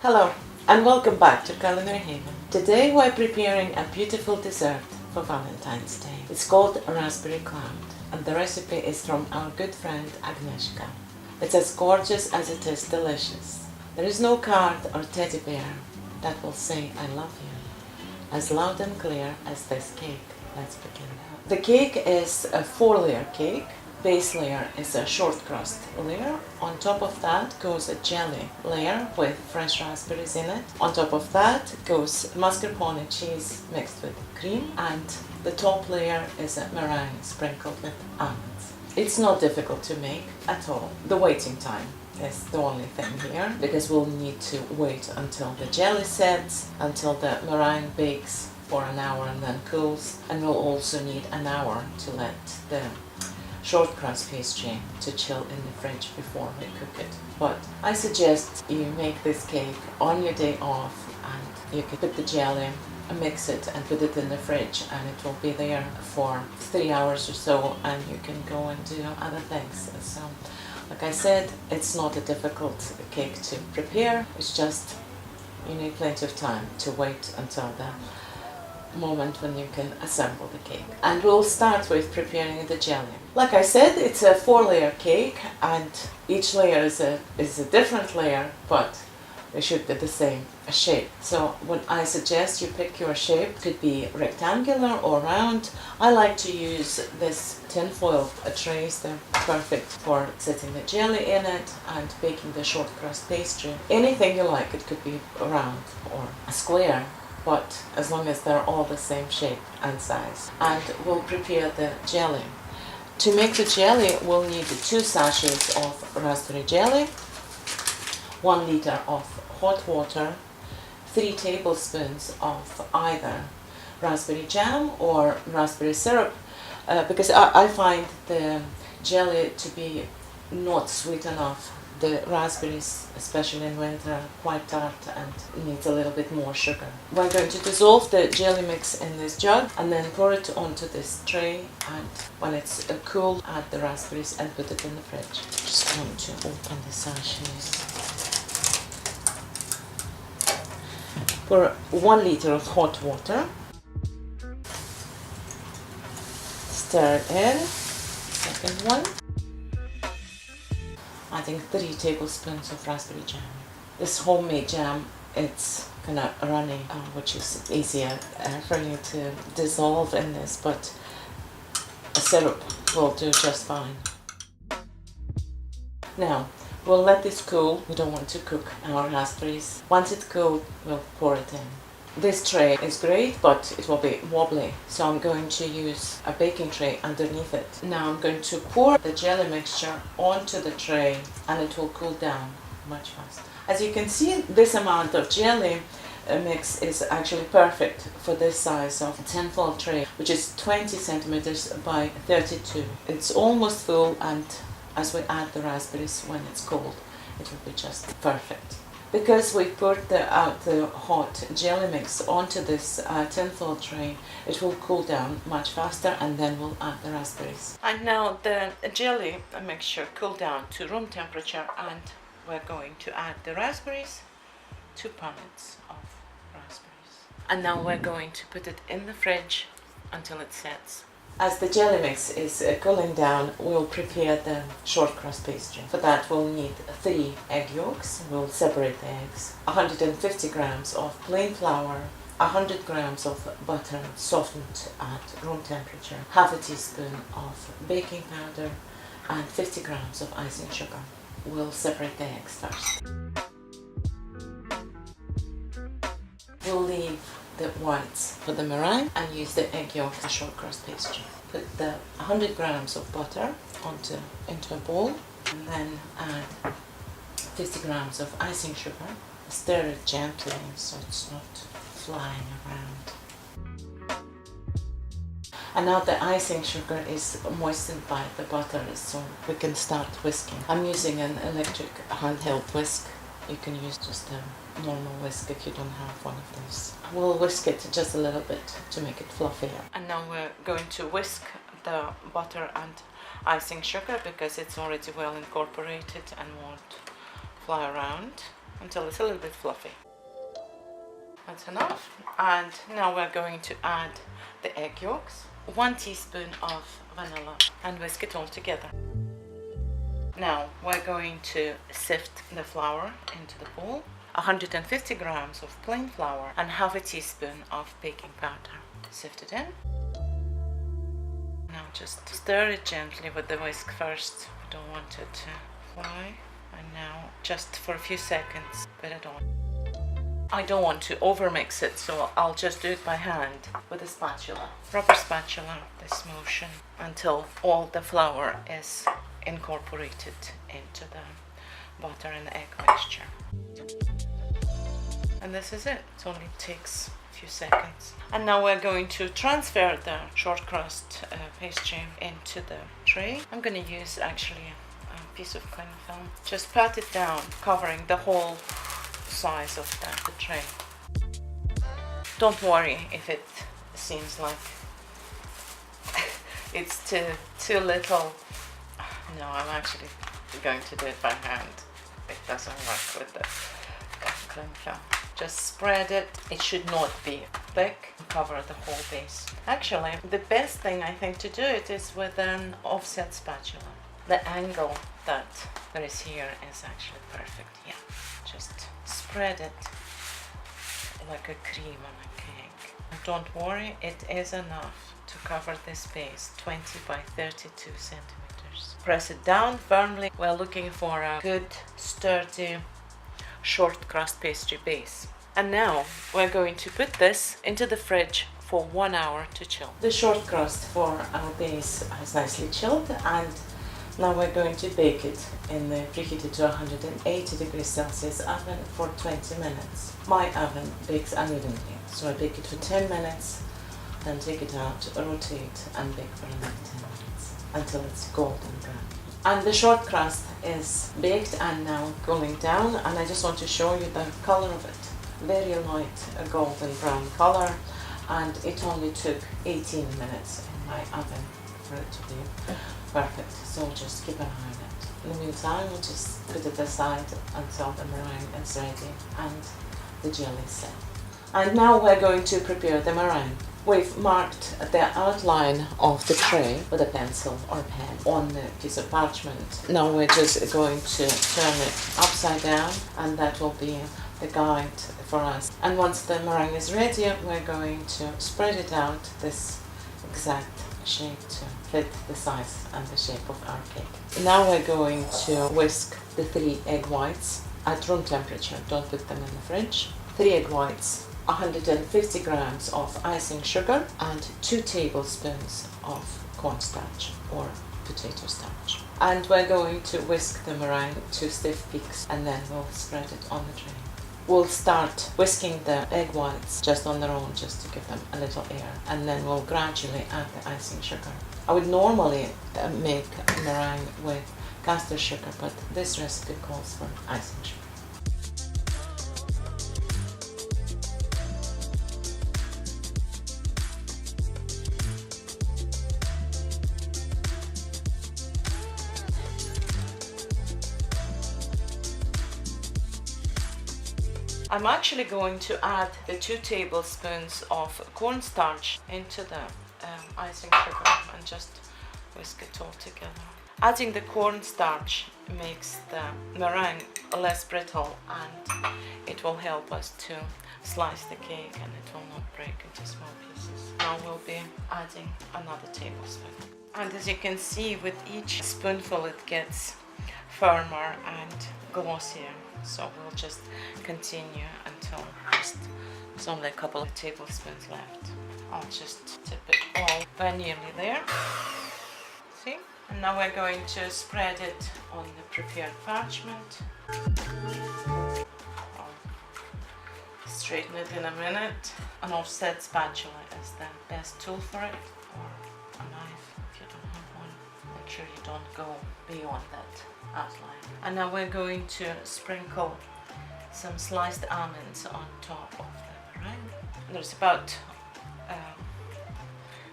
Hello and welcome back to Culinary Haven. Today we're preparing a beautiful dessert for Valentine's Day. It's called a raspberry cloud and the recipe is from our good friend Agnieszka. It's as gorgeous as it is delicious. There is no card or teddy bear that will say I love you as loud and clear as this cake. Let's begin. The cake is a 4-layer cake. Base layer is a shortcrust layer. On top of that goes a jelly layer with fresh raspberries in it. On top of that goes mascarpone cheese mixed with cream, and the top layer is a meringue sprinkled with almonds. It's not difficult to make at all. The waiting time is the only thing here, because we'll need to wait until the jelly sets, until the meringue bakes for an hour and then cools, and we'll also need an hour to let the shortcrust pastry to chill in the fridge before we cook it. But I suggest you make this cake on your day off, and you can put the jelly and mix it and put it in the fridge, and it will be there for 3 hours or so, and you can go and do other things. So like I said, it's not a difficult cake to prepare. It's just you need plenty of time to wait until the moment when you can assemble the cake. And we'll start with preparing the jelly. Like I said, it's a 4-layer cake, and each layer is a different layer, but they should be the same shape. So what I suggest you pick your shape. It could be rectangular or round. I like to use this tinfoil trays. They're perfect for setting the jelly in it and baking the shortcrust pastry. Anything you like. It could be round or a square, but as long as they're all the same shape and size. And we'll prepare the jelly. To make the jelly, we'll need 2 sachets of raspberry jelly, 1 liter of hot water, 3 tablespoons of either raspberry jam or raspberry syrup, because I find the jelly to be not sweet enough. The raspberries, especially in winter, are quite tart and needs a little bit more sugar. We're going to dissolve the jelly mix in this jug and then pour it onto this tray, and when it's cool, add the raspberries and put it in the fridge. Just going to open the sachets. Pour 1 liter of hot water. Stir it in. Second one. Adding 3 tablespoons of raspberry jam. This homemade jam, it's kind of runny, which is easier for you to dissolve in this, but a syrup will do just fine. Now, we'll let this cool. We don't want to cook our raspberries. Once it's cooled, we'll pour it in. This tray is great, but it will be wobbly, so I'm going to use a baking tray underneath it. Now I'm going to pour the jelly mixture onto the tray, and it will cool down much faster. As you can see, this amount of jelly mix is actually perfect for this size of a tinfoil tray, which is 20 centimeters by 32. It's almost full, and as we add the raspberries when it's cold, it will be just perfect. Because we poured the hot jelly mix onto this tinfoil tray, it will cool down much faster, and then we'll add the raspberries. And now the jelly mixture cooled down to room temperature, and we're going to add the raspberries, 2 punnets of raspberries. And now we're going to put it in the fridge until it sets. As the jelly mix is cooling down, we'll prepare the shortcrust pastry. For that we'll need 3 egg yolks. We'll separate the eggs. 150 grams of plain flour, 100 grams of butter softened at room temperature, half a teaspoon of baking powder, and 50 grams of icing sugar. We'll separate the eggs first. We'll leave the whites for the meringue and use the egg yolk for shortcrust pastry. Put the 100 grams of butter into a bowl, and then add 50 grams of icing sugar. Stir it gently so it's not flying around. And now the icing sugar is moistened by the butter, so we can start whisking. I'm using an electric handheld whisk. You can use just a normal whisk if you don't have one of those. We'll whisk it just a little bit to make it fluffier. And now we're going to whisk the butter and icing sugar because it's already well incorporated and won't fly around. until it's a little bit fluffy. That's enough. And now we're going to add the egg yolks, 1 teaspoon of vanilla, and whisk it all together. Now we're going to sift the flour into the bowl, 150 grams of plain flour and half a teaspoon of baking powder. Sift it in. Now just stir it gently with the whisk first. We don't want it to fly. And now just for a few seconds, put it on. I don't want to overmix it, so I'll just do it by hand with a spatula. Proper spatula, this motion, until all the flour is incorporated into the butter and egg mixture. And this is it. It only takes a few seconds. And now we're going to transfer the short crust pastry into the tray. I'm going to use actually a piece of cling film. Just pat it down, covering the whole size of the tray. Don't worry if it seems like it's too little. No, I'm actually going to do it by hand. It doesn't work with the cling film. Just spread it. It should not be thick. Cover the whole base. Actually, the best thing I think to do it is with an offset spatula. The angle that there is here is actually perfect. Yeah, just spread it like a cream on a cake. Don't worry, it is enough to cover this base, 20 by 32 centimeters. Press it down firmly. We're looking for a good, sturdy, short crust pastry base. And now we're going to put this into the fridge for 1 hour to chill. The short crust for our base is nicely chilled, and now we're going to bake it in the preheated to 180 degrees Celsius oven for 20 minutes. My oven bakes unevenly, so I bake it for 10 minutes, then take it out, rotate, and bake for another 10 minutes until it's golden brown. And the short crust is baked and now cooling down, and I just want to show you the color of it. Very light golden brown color, and it only took 18 minutes in my oven for it to be perfect, so just keep an eye on it. In the meantime, we'll just put it aside until the meringue is ready and the jelly is set. And now we're going to prepare the meringue. We've marked the outline of the tray with a pencil or pen on the piece of parchment. Now we're just going to turn it upside down, and that will be the guide for us. And once the meringue is ready, we're going to spread it out this exact shape to fit the size and the shape of our cake. Now we're going to whisk the 3 egg whites at room temperature. Don't put them in the fridge. 3 egg whites, 150 grams of icing sugar, and 2 tablespoons of cornstarch or potato starch. And we're going to whisk the meringue to stiff peaks, and then we'll spread it on the tray. We'll start whisking the egg whites just on their own, just to give them a little air, and then we'll gradually add the icing sugar. I would normally make a meringue with caster sugar, but this recipe calls for icing sugar. I'm actually going to add the 2 tablespoons of cornstarch into the icing sugar and just whisk it all together. Adding the cornstarch makes the meringue less brittle, and it will help us to slice the cake, and it will not break into small pieces. Now we'll be adding another tablespoon. And as you can see, with each spoonful it gets firmer and glossier. So we'll just continue until there's only a couple of tablespoons left. I'll just tip it all. We're nearly there. See? And now we're going to spread it on the prepared parchment. I'll straighten it in a minute. An offset spatula is the best tool for it, or a knife if you don't have one. Make sure you don't go beyond that outline. And now we're going to sprinkle some sliced almonds on top of the meringue. There's about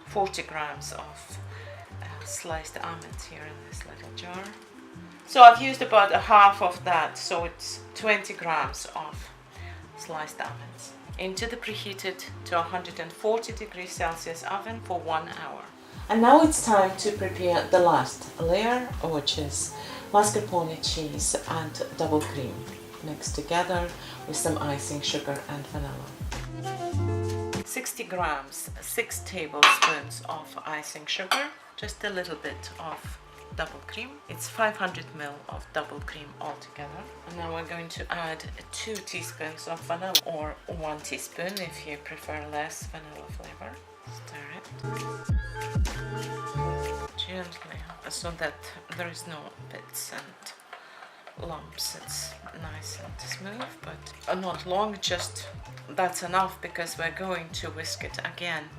40 grams of sliced almonds here in this little jar. So I've used about a half of that, so it's 20 grams of sliced almonds. Into the preheated to 140 degrees Celsius oven for 1 hour. And now it's time to prepare the last layer, which is mascarpone cheese and double cream mixed together with some icing sugar and vanilla. 60 grams, 6 tablespoons of icing sugar, just a little bit of double cream. It's 500 ml of double cream altogether. And now we're going to add 2 teaspoons of vanilla, or 1 teaspoon if you prefer less vanilla flavor. Stir it gently so that there is no bits and lumps. It's nice and smooth, but not long, just that's enough, because we're going to whisk it again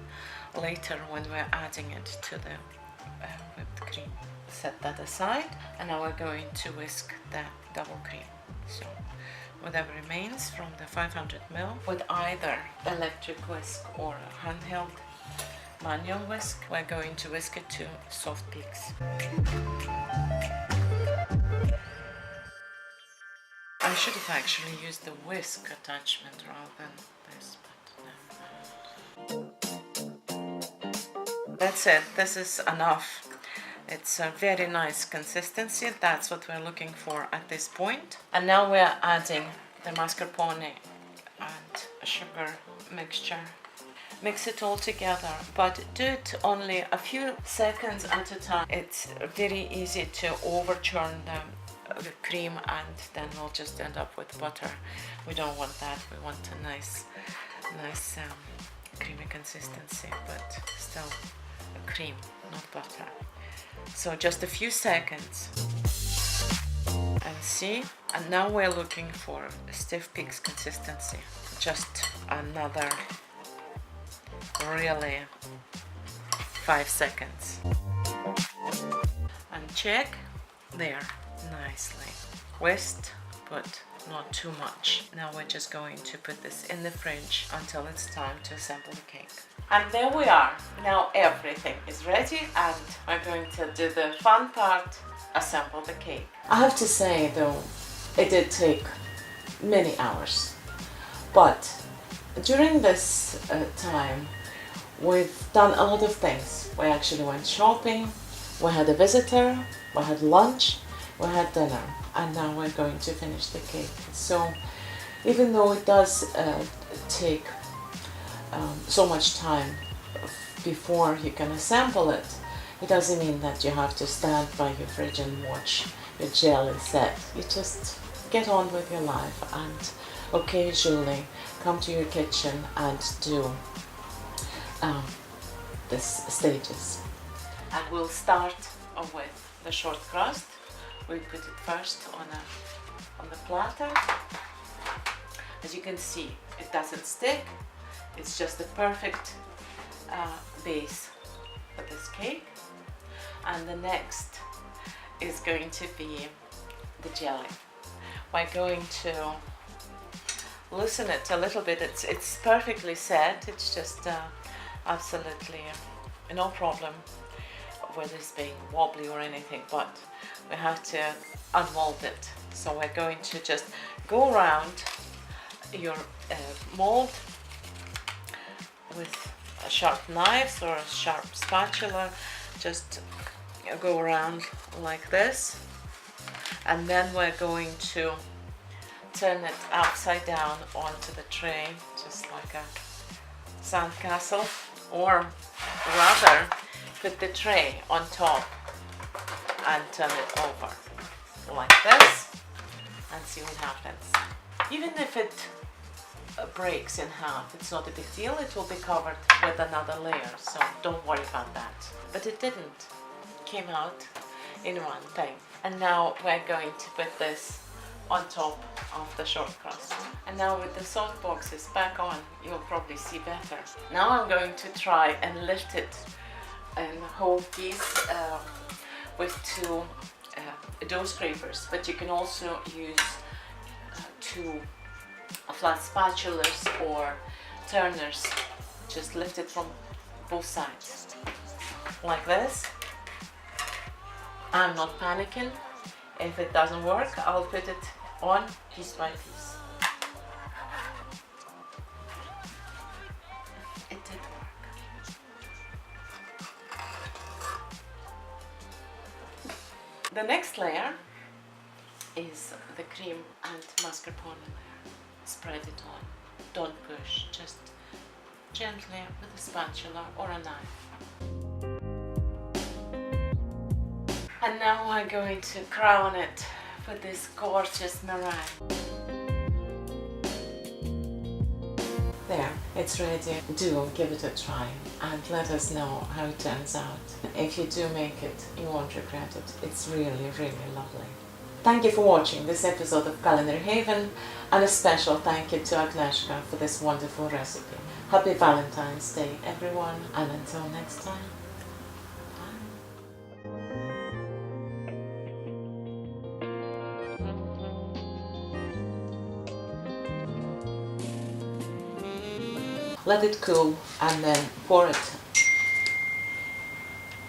later when we're adding it to the whipped cream. Set that aside, and now we're going to whisk the double cream. So whatever remains from the 500 ml with either electric whisk or a handheld manual whisk, we're going to whisk it to soft peaks. I should have actually used the whisk attachment rather than this, but no. That's it. This is enough. It's a very nice consistency. That's what we're looking for at this point. And now we're adding the mascarpone and sugar mixture. Mix it all together, but do it only a few seconds at a time. It's very easy to overchurn the cream, and then we'll just end up with butter. We don't want that. We want a nice creamy consistency, but still a cream, not butter. So just a few seconds, and see, and now we're looking for a stiff peaks consistency. Just another really 5 seconds, and check there, nicely whisked, but not too much. Now we're just going to put this in the fridge until it's time to assemble the cake. And there we are. Now everything is ready, and we're going to do the fun part, assemble the cake. I have to say though, it did take many hours, but during this time we've done a lot of things. We actually went shopping, we had a visitor, we had lunch, we had dinner, and now we're going to finish the cake. So even though it does take so much time before you can assemble it, it doesn't mean that you have to stand by your fridge and watch your jelly set. You just get on with your life and occasionally come to your kitchen and do these stages. And we'll start with the short crust. We put it first on the platter. As you can see, it doesn't stick. It's just the perfect base for this cake. And the next is going to be the jelly. We're going to loosen it a little bit. It's perfectly set. It's just absolutely no problem with this being wobbly or anything, but we have to unmold it. So we're going to just go around your mold with a sharp knife or a sharp spatula. Just go around like this, and then we're going to turn it upside down onto the tray, just like a sandcastle, or rather put the tray on top and turn it over like this and see what happens. Even if it breaks in half, it's not a big deal. It will be covered with another layer, so don't worry about that. But it didn't. It came out in one thing. And now we're going to put this on top of the short crust. And now with the salt boxes back on, you'll probably see better. Now I'm going to try and lift it in whole piece with 2 dough scrapers, but you can also use 2 flat spatulas or turners. Just lift it from both sides like this. I'm not panicking. If it doesn't work, I'll put it on piece by piece. It did work. The next layer is the cream and mascarpone layer. Spread it on. Don't push, just gently with a spatula or a knife. And now I'm going to crown it with this gorgeous meringue. There, it's ready. Do give it a try and let us know how it turns out. If you do make it, you won't regret it. It's really, really lovely. Thank you for watching this episode of Culinary Haven, and a special thank you to Agnieszka for this wonderful recipe. Happy Valentine's Day, everyone, and until next time. Let it cool and then pour it